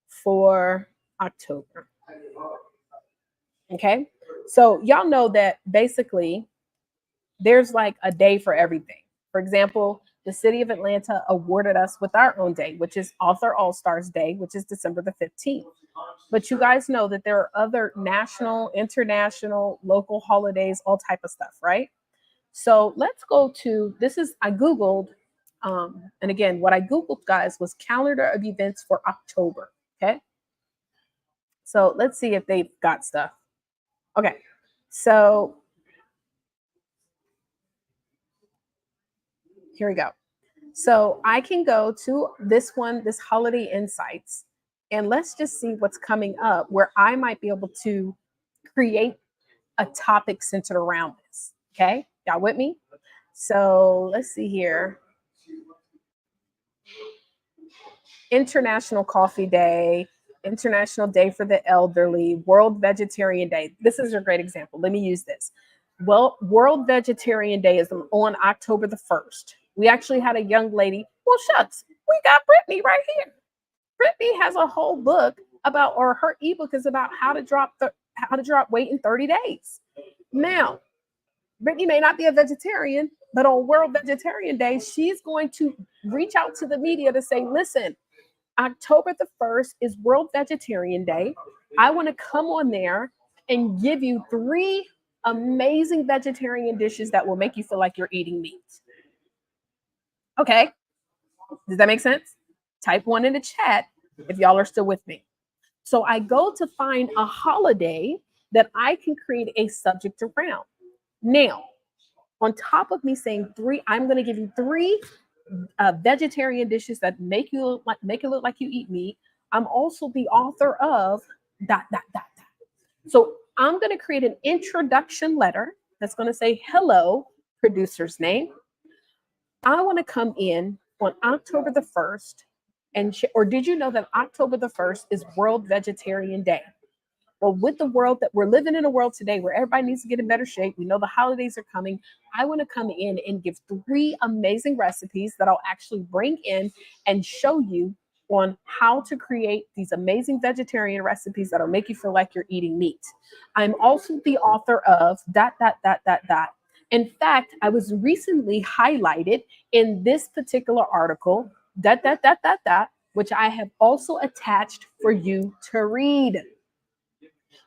for October. Okay, so y'all know that basically there's like a day for everything. For example, the city of Atlanta awarded us with our own day, which is Author All-Stars Day, which is December the 15th. But you guys know that there are other national, international, local holidays, all type of stuff, right? So let's go to, I Googled, and again, what I Googled, guys, was calendar of events for October, okay? So let's see if they've got stuff. Okay, so here we go. So I can go to this one, this Holiday Insights, and let's just see what's coming up where I might be able to create a topic centered around this. Okay, y'all with me? So let's see here. International Coffee Day, International Day for the Elderly, World Vegetarian Day. This is a great example. Let me use this. Well, World Vegetarian Day is on October the 1st. We actually had a young lady. Well, shucks, we got Brittany right here. Brittany has a whole book about, or her ebook is about how to drop weight in 30 days. Now, Brittany may not be a vegetarian, but on World Vegetarian Day, she's going to reach out to the media to say, listen, October the 1st is World Vegetarian Day. I want to come on there and give you 3 amazing vegetarian dishes that will make you feel like you're eating meat. Okay. Does that make sense? Type 1 in the chat if y'all are still with me. So I go to find a holiday that I can create a subject around. Now, on top of me saying 3, I'm going to give you 3 vegetarian dishes that make it look like you eat meat. I'm also the author of ... So I'm going to create an introduction letter that's going to say, hello, producer's name. I want to come in on October the 1st or did you know that October the 1st is World Vegetarian Day? Well, with the world that we're living in a world today where everybody needs to get in better shape, we know the holidays are coming. I want to come in and give 3 amazing recipes that I'll actually bring in and show you on how to create these amazing vegetarian recipes that'll make you feel like you're eating meat. I'm also the author of dot, dot, dot, dot, dot. In fact, I was recently highlighted in this particular article, dot, dot, dot, dot, dot, which I have also attached for you to read.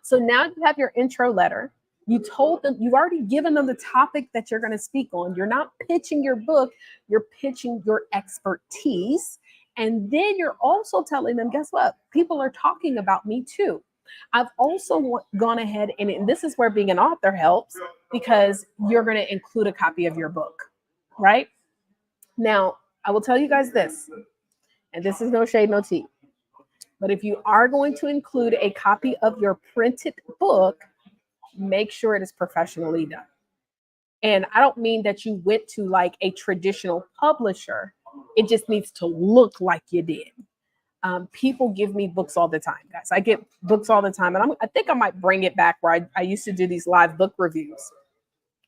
So now you have your intro letter. You told them, you've already given them the topic that you're going to speak on. You're not pitching your book, you're pitching your expertise. And then you're also telling them, guess what? People are talking about me too. I've also gone ahead and this is where being an author helps because you're going to include a copy of your book, right? Now, I will tell you guys this, and this is no shade, no tea. But if you are going to include a copy of your printed book, make sure it is professionally done. And I don't mean that you went to like a traditional publisher. It just needs to look like you did. People give me books all the time, guys. I get books all the time. And I think I might bring it back where I used to do these live book reviews.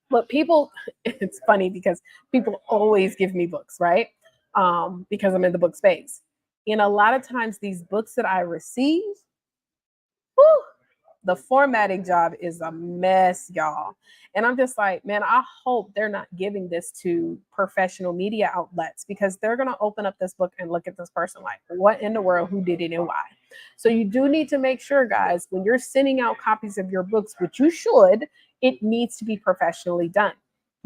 But people, it's funny because people always give me books, right? Because I'm in the book space. And a lot of times these books that I receive, whew, the formatting job is a mess, y'all. And I'm just like, man, I hope they're not giving this to professional media outlets because they're going to open up this book and look at this person like, what in the world, who did it and why? So you do need to make sure, guys, when you're sending out copies of your books, which you should, it needs to be professionally done.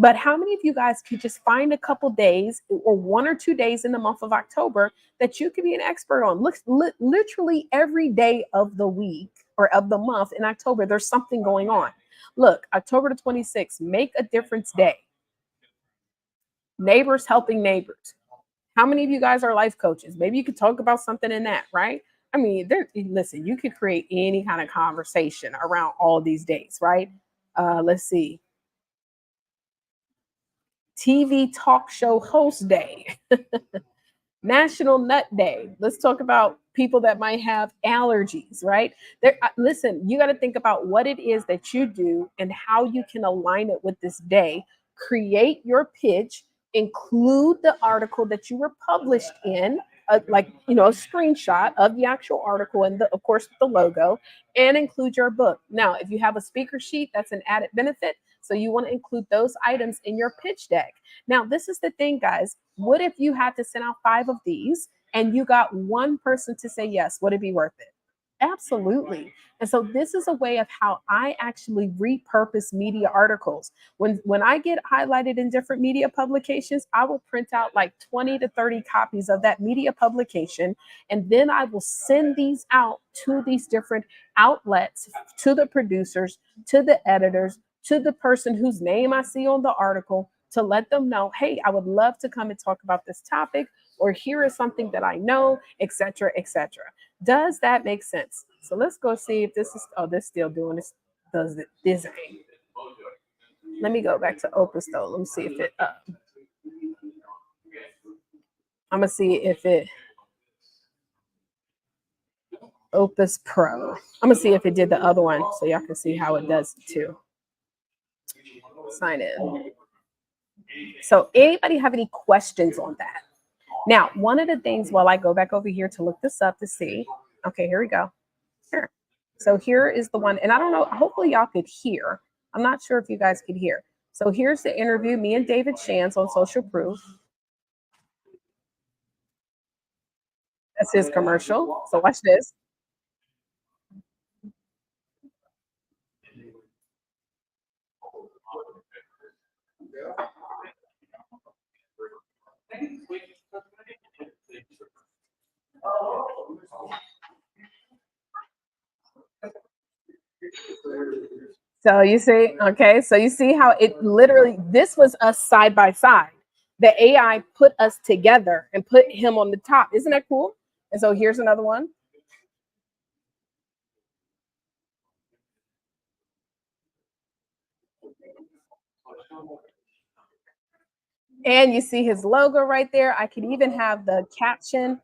But how many of you guys could just find a couple days or 1 or 2 days in the month of October that you could be an expert on? Look, literally every day of the week or of the month in October, there's something going on. Look, October the 26th, Make a Difference Day. Neighbors helping neighbors. How many of you guys are life coaches? Maybe you could talk about something in that, right? I mean, listen, you could create any kind of conversation around all these days, right? Let's see. TV talk show host day. National Nut Day. Let's talk about people that might have allergies, right? Listen, you got to think about what it is that you do and how you can align it with this day. Create your pitch, include the article that you were published in, a screenshot of the actual article and of course the logo, and include your book. Now, if you have a speaker sheet, that's an added benefit. So you want to include those items in your pitch deck. Now, this is the thing, guys. What if you had to send out 5 of these and you got one person to say yes? Would it be worth it? Absolutely. And so this is a way of how I actually repurpose media articles. When I get highlighted in different media publications, I will print out like 20 to 30 copies of that media publication. And then I will send these out to these different outlets, to the producers, to the editors, to the person whose name I see on the article, to let them know, hey, I would love to come and talk about this topic, or here is something that I know, etc., etc. Does that make sense? So let's go see if this is, this still doing this, does it design. Let me go back to Opus though. Let me see if it, I'm gonna see if it, Opus Pro. I'm gonna see if it did the other one so y'all can see how it does too. Sign in. So anybody have any questions on that? Now, one of the things while I go back over here to look this up to see, okay, here we go. Here. So here is the one, and I don't know, hopefully y'all could hear. I'm not sure if you guys could hear. So here's the interview, me and David Shands on Social Proof. That's his commercial. So watch this. So you see, okay, so you see how it literally, this was us side by side. The AI put us together and put him on the top. Isn't that cool? And so here's another one. And you see his logo right there. I can even have the caption.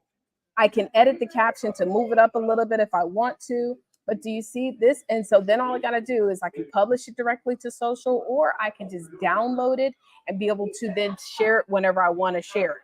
I can edit the caption to move it up a little bit if I want to. But do you see this? And so then all I got to do is I can publish it directly to social, or I can just download it and be able to then share it whenever I want to share it.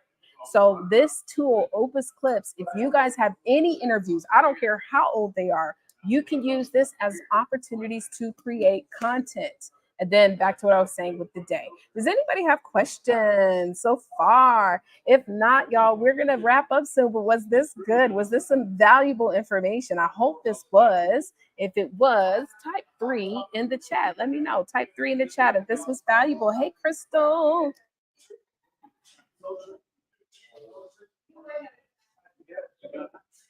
So this tool, Opus Clips, if you guys have any interviews, I don't care how old they are, you can use this as opportunities to create content. And then back to what I was saying with the day. Does anybody have questions so far? If not, y'all, we're going to wrap up soon. But was this good? Was this some valuable information? I hope this was. If it was, type 3 in the chat. Let me know. Type 3 in the chat if this was valuable. Hey, Crystal.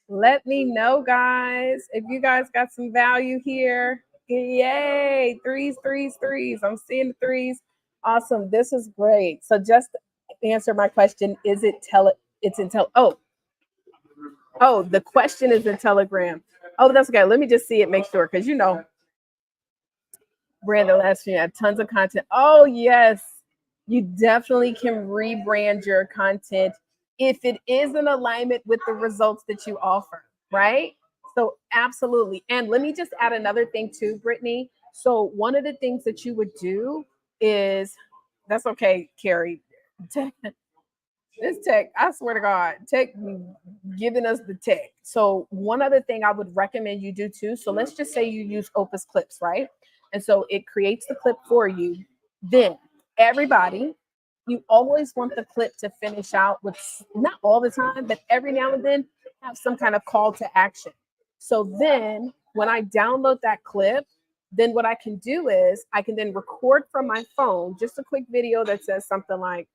Let me know, guys, if you guys got some value here. Yay, threes. I'm seeing the threes. Awesome. This is great. So just answer my question. Is it it's in oh, the question is in Telegram. Oh, that's okay. Let me just see it, make sure, because Brandon last year had tons of content. Oh, yes. You definitely can rebrand your content if it is in alignment with the results that you offer, right? So absolutely. And let me just add another thing too, Brittany. So one of the things that you would do is, that's okay, Carrie. This tech, I swear to God, tech giving us the tech. So one other thing I would recommend you do too. So let's just say you use Opus Clips, right? And so it creates the clip for you. Then everybody, you always want the clip to finish out with, not all the time, but every now and then have some kind of call to action. So then when I download that clip, then what I can do is I can then record from my phone, just a quick video that says something like,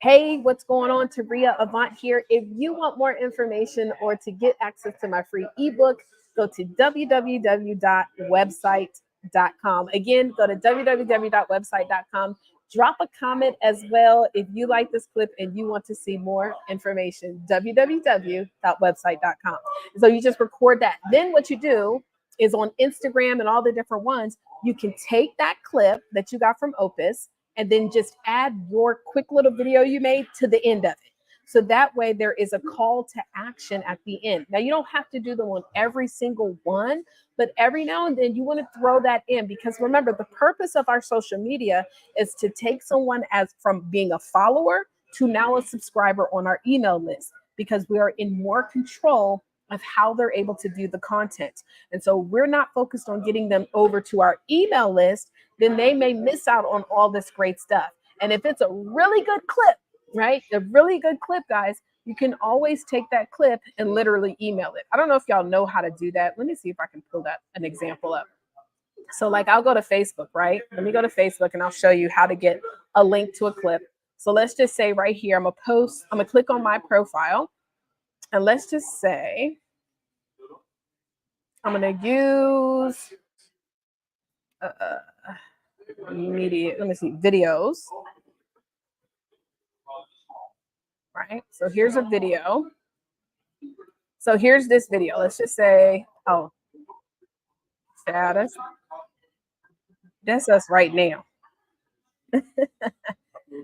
hey, what's going on? Taria Avant here. If you want more information or to get access to my free ebook, go to www.website.com. Again, go to www.website.com. Drop a comment as well if you like this clip and you want to see more information. www.website.com. So you just record that. Then what you do is on Instagram and all the different ones, you can take that clip that you got from Opus and then just add your quick little video you made to the end of it. So that way there is a call to action at the end. Now you don't have to do them on every single one, but every now and then you want to throw that in, because remember, the purpose of our social media is to take someone as from being a follower to now a subscriber on our email list, because we are in more control of how they're able to view the content. And so we're not focused on getting them over to our email list, then they may miss out on all this great stuff. And if it's a really good clip, right? A really good clip, guys, you can always take that clip and literally email it. I don't know if y'all know how to do that. Let me see if I can pull that an example up. So like I'll go to Facebook, right? Let me go to Facebook and I'll show you how to get a link to a clip. So let's just say right here, I'm gonna click on my profile. And let's just say I'm going to use media. Let me see, videos. Right. So here's a video. So here's this video. Let's just say, oh, status. That's us right now.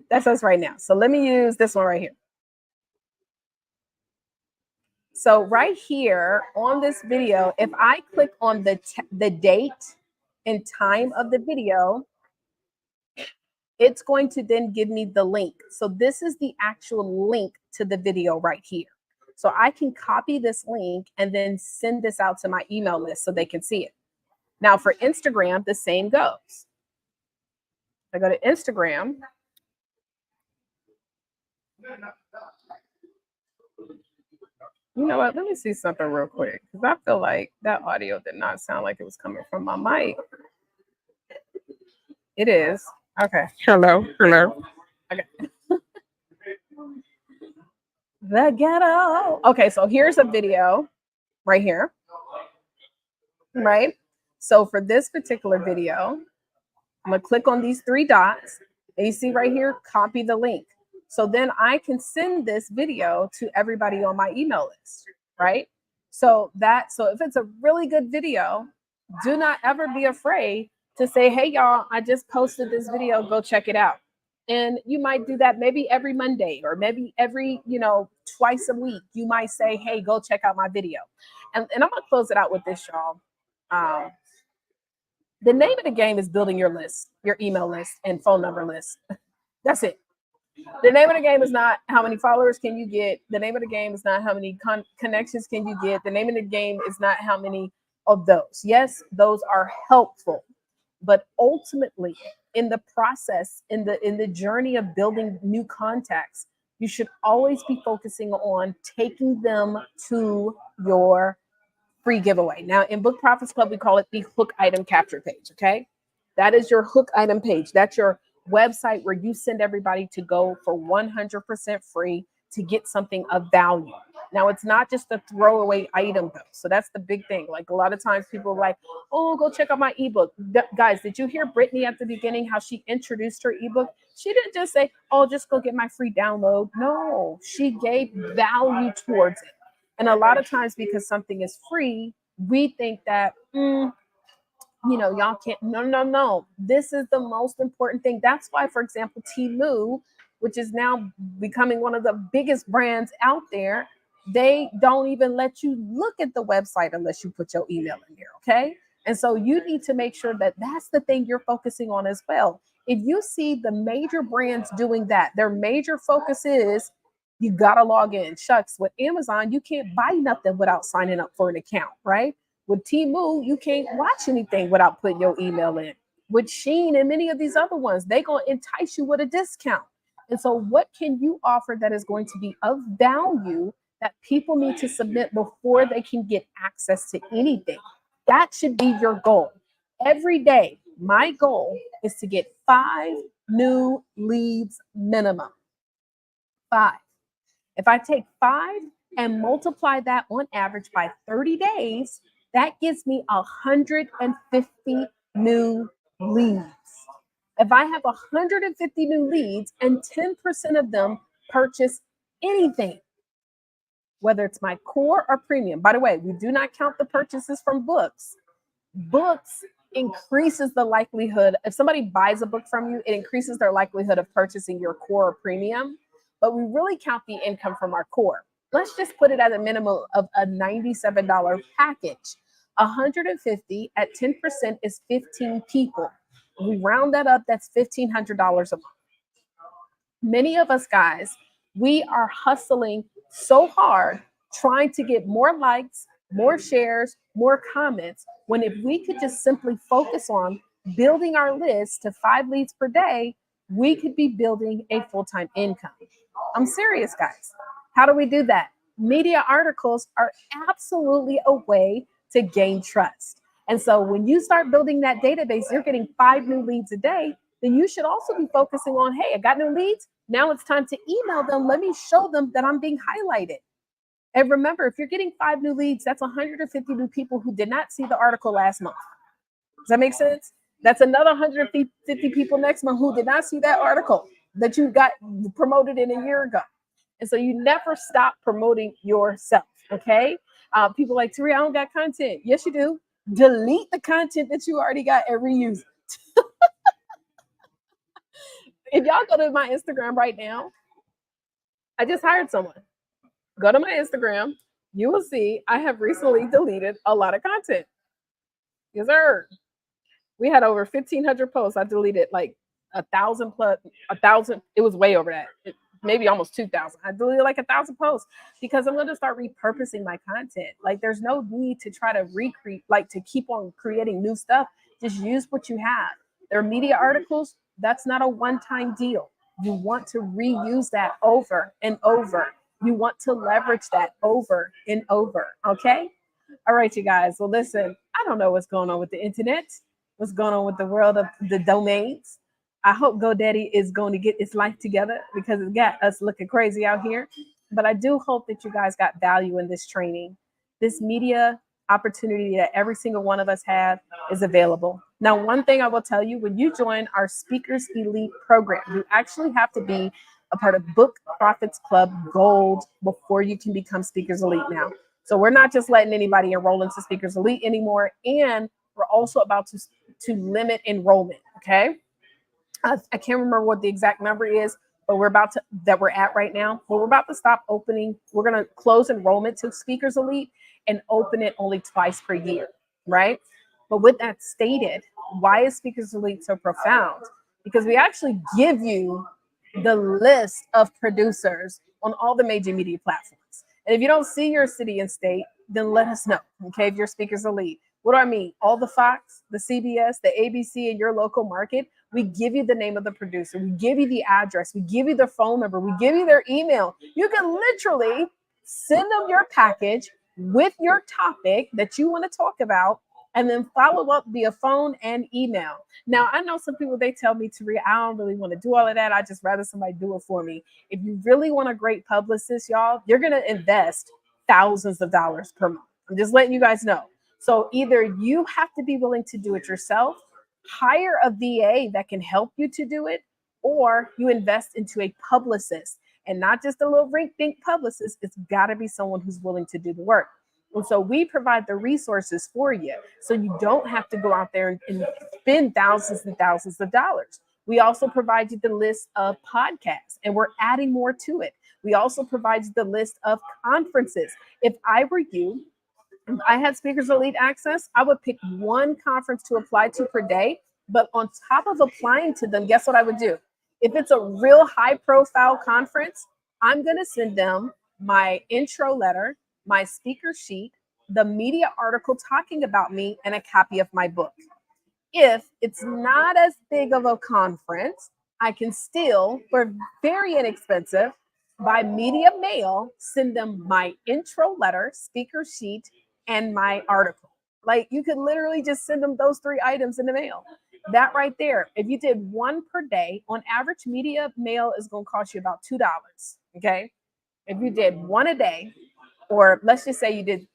That's us right now. So let me use this one right here. So right here on this video, if I click on the date and time of the video, it's going to then give me the link. So this is the actual link to the video right here. So I can copy this link and then send this out to my email list so they can see it. Now for Instagram, the same goes. I go to Instagram. You know what? Let me see something real quick, because I feel like that audio did not sound like it was coming from my mic. It is. Okay. Hello. Okay. The ghetto. Okay, so here's a video right here. Right? So for this particular video, I'm going to click on these three dots. And you see right here, copy the link. So then I can send this video to everybody on my email list, right? So if it's a really good video, do not ever be afraid to say, hey, y'all, I just posted this video. Go check it out. And you might do that maybe every Monday or maybe every, twice a week. You might say, hey, go check out my video. And I'm going to close it out with this, y'all. Um, the name of the game is building your list, your email list and phone number list. That's it. The name of the game is not how many followers can you get. The name of the game is not how many connections can you get. The name of the game is not how many of those. Yes, those are helpful, but ultimately, in the process, in the journey of building new contacts, you should always be focusing on taking them to your free giveaway. Now, in Book Profits Club, we call it the hook item capture page. Okay, that is your hook item page. That's your website where you send everybody to go for 100% free to get something of value. Now, it's not just a throwaway item, though. So that's the big thing. Like a lot of times people are like, oh, go check out my ebook. Guys, did you hear Brittany at the beginning, how she introduced her ebook? She didn't just say, oh, just go get my free download. No, she gave value towards it. And a lot of times because something is free, we think that, y'all can't. No. This is the most important thing. That's why, for example, Temu, which is now becoming one of the biggest brands out there, they don't even let you look at the website unless you put your email in there. Okay. And so you need to make sure that that's the thing you're focusing on as well. If you see the major brands doing that, their major focus is you got to log in. Shucks, with Amazon, you can't buy nothing without signing up for an account, right? With Temu, you can't watch anything without putting your email in. With Shein and many of these other ones, they're going to entice you with a discount. And so what can you offer that is going to be of value that people need to submit before they can get access to anything? That should be your goal. Every day, my goal is to get 5 new leads minimum. 5. If I take 5 and multiply that on average by 30 days, that gives me 150 new leads. If I have 150 new leads and 10% of them purchase anything, whether it's my core or premium. By the way, we do not count the purchases from books. Books increases the likelihood, if somebody buys a book from you, it increases their likelihood of purchasing your core or premium. But we really count the income from our core. Let's just put it at a minimum of a $97 package. 150 at 10% is 15 people. We round that up, that's $1,500 a month. Many of us guys, we are hustling so hard trying to get more likes, more shares, more comments, when if we could just simply focus on building our list to 5 leads per day, we could be building a full-time income. I'm serious, guys. How do we do that? Media articles are absolutely a way to gain trust. And so when you start building that database, you're getting 5 new leads a day, then you should also be focusing on, hey, I got new leads. Now it's time to email them. Let me show them that I'm being highlighted. And remember, if you're getting 5 new leads, that's 150 new people who did not see the article last month. Does that make sense? That's another 150 people next month who did not see that article that you got promoted in a year ago. And so you never stop promoting yourself, okay? People like, Tari, I don't got content. Yes, you do. Delete the content that you already got and reuse it. If y'all go to my Instagram right now, I just hired someone. Go to my Instagram. You will see I have recently deleted a lot of content. Yes, sir. We had over 1,500 posts. I deleted like 1,000 plus, 1,000. It was way over that. Maybe almost 2,000. I deleted like 1,000 posts because I'm going to start repurposing my content. Like there's no need to try to recreate, like to keep on creating new stuff. Just use what you have. There are media articles. That's not a one-time deal. You want to reuse that over and over. You want to leverage that over and over. Okay. All right, you guys. Well, listen, I don't know what's going on with the internet. What's going on with the world of the domains. I hope GoDaddy is going to get its life together because it's got us looking crazy out here. But I do hope that you guys got value in this training. This media opportunity that every single one of us have is available. Now, one thing I will tell you, when you join our Speakers Elite program, you actually have to be a part of Book Profits Club Gold before you can become Speakers Elite now. So we're not just letting anybody enroll into Speakers Elite anymore. And we're also about to limit enrollment, okay? I can't remember what the exact number is, but we're at right now. But we're about to stop opening. We're going to close enrollment to Speakers Elite and open it only twice per year, right? But with that stated, why is Speakers Elite so profound? Because we actually give you the list of producers on all the major media platforms. And if you don't see your city and state, then let us know, okay, if your Speakers Elite. What do I mean? All the Fox, the CBS, the ABC in your local market, we give you the name of the producer. We give you the address. We give you their phone number. We give you their email. You can literally send them your package with your topic that you want to talk about and then follow up via phone and email. Now, I know some people, they tell me, Taria, I don't really want to do all of that. I just rather somebody do it for me. If you really want a great publicist, y'all, you're going to invest thousands of dollars per month. I'm just letting you guys know. So either you have to be willing to do it yourself, hire a VA that can help you to do it, or you invest into a publicist, and not just a little rink-dink publicist. It's got to be someone who's willing to do the work. And so we provide the resources for you, so you don't have to go out there and spend thousands and thousands of dollars. We also provide you the list of podcasts, and we're adding more to it. We also provide you the list of conferences. If I were you, if I had Speakers Elite access, I would pick one conference to apply to per day. But on top of applying to them, guess what I would do? If it's a real high profile conference, I'm going to send them my intro letter, my speaker sheet, the media article talking about me, and a copy of my book. If it's not as big of a conference, I can still, for very inexpensive, by media mail, send them my intro letter, speaker sheet, and my article. Like, you could literally just send them those 3 items in the mail. That right there, if you did one per day, on average, media mail is going to cost you about $2. Okay. If you did one a day, or let's just say you did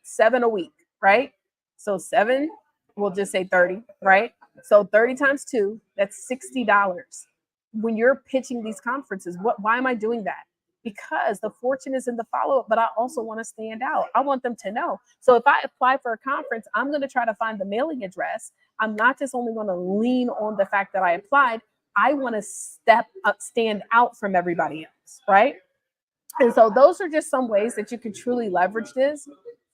7 a week, right? So 7, we'll just say 30, right? So 30 times 2, that's $60. When you're pitching these conferences, why am I doing that? Because the fortune is in the follow-up, but I also want to stand out. I want them to know. So if I apply for a conference, I'm going to try to find the mailing address. I'm not just only going to lean on the fact that I applied. I want to stand out from everybody else, right? And so those are just some ways that you can truly leverage this.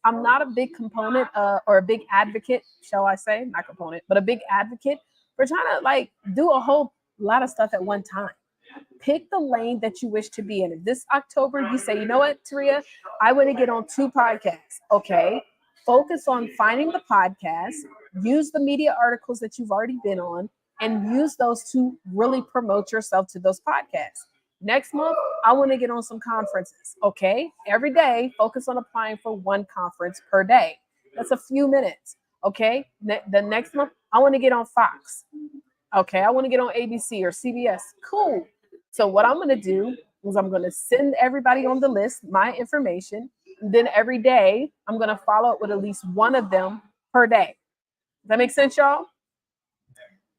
I'm not a big component or a big advocate, shall I say, not component, but a big advocate for trying to like do a whole lot of stuff at one time. Pick the lane that you wish to be in. If this October you say, you know what, Taria, I want to get on 2 podcasts. Okay, focus on finding the podcast, use the media articles that you've already been on, and use those to really promote yourself to those podcasts. Next month, I want to get on some conferences. Okay, every day, focus on applying for 1 conference per day. That's a few minutes. Okay, the next month, I want to get on Fox. Okay, I want to get on ABC or CBS. Cool. So what I'm going to do is I'm going to send everybody on the list my information. And then every day, I'm going to follow up with at least one of them per day. Does that make sense, y'all?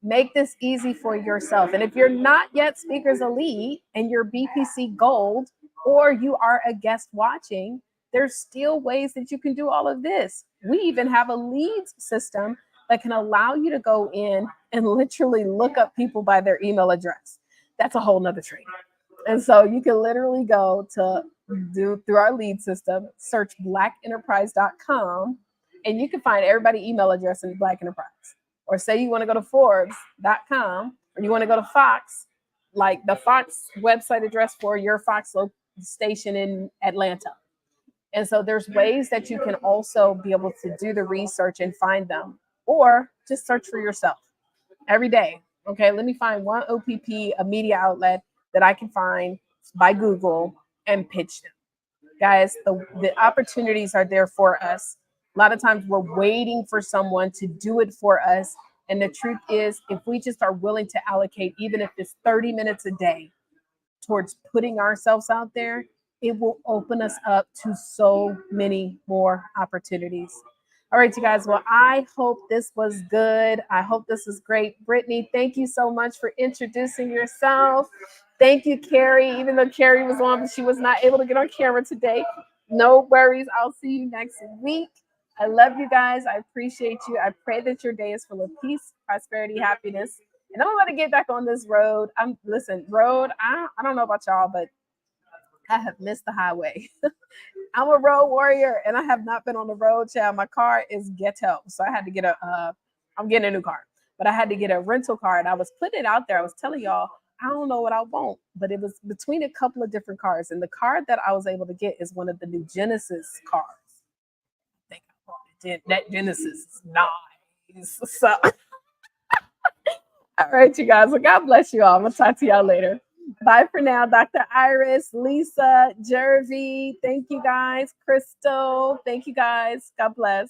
Make this easy for yourself. And if you're not yet Speakers Elite and you're BPC Gold, or you are a guest watching, there's still ways that you can do all of this. We even have a leads system that can allow you to go in and literally look up people by their email address. That's a whole nother training. And so you can literally go to through our lead system, search blackenterprise.com, and you can find everybody's email address in Black Enterprise. Or say you want to go to Forbes.com, or you want to go to Fox, like the Fox website address for your Fox station in Atlanta. And so there's ways that you can also be able to do the research and find them, or just search for yourself every day. Okay, let me find one OPP, a media outlet that I can find by Google, and pitch them. Guys, the opportunities are there for us. A lot of times we're waiting for someone to do it for us. And the truth is, if we just are willing to allocate, even if it's 30 minutes a day towards putting ourselves out there, it will open us up to so many more opportunities. All right, you guys. Well, I hope this was good. I hope this was great. Brittany, thank you so much for introducing yourself. Thank you, Carrie. Even though Carrie was on, but she was not able to get on camera today. No worries. I'll see you next week. I love you guys. I appreciate you. I pray that your day is full of peace, prosperity, happiness. And I'm going to get back on this road. Road, I don't know about y'all, but I have missed the highway. I'm a road warrior and I have not been on the road, child. My car is ghetto. So I had to get I'm getting a new car, but I had to get a rental car and I was putting it out there. I was telling y'all, I don't know what I want, but it was between a couple of different cars. And the car that I was able to get is one of the new Genesis cars. I think I bought it. That Genesis is nice. So, all right, you guys. Well, God bless you all. I'm going to talk to y'all later. Bye for now, Dr. Iris, Lisa, Jervy. Thank you guys. Crystal. Thank you guys. God bless.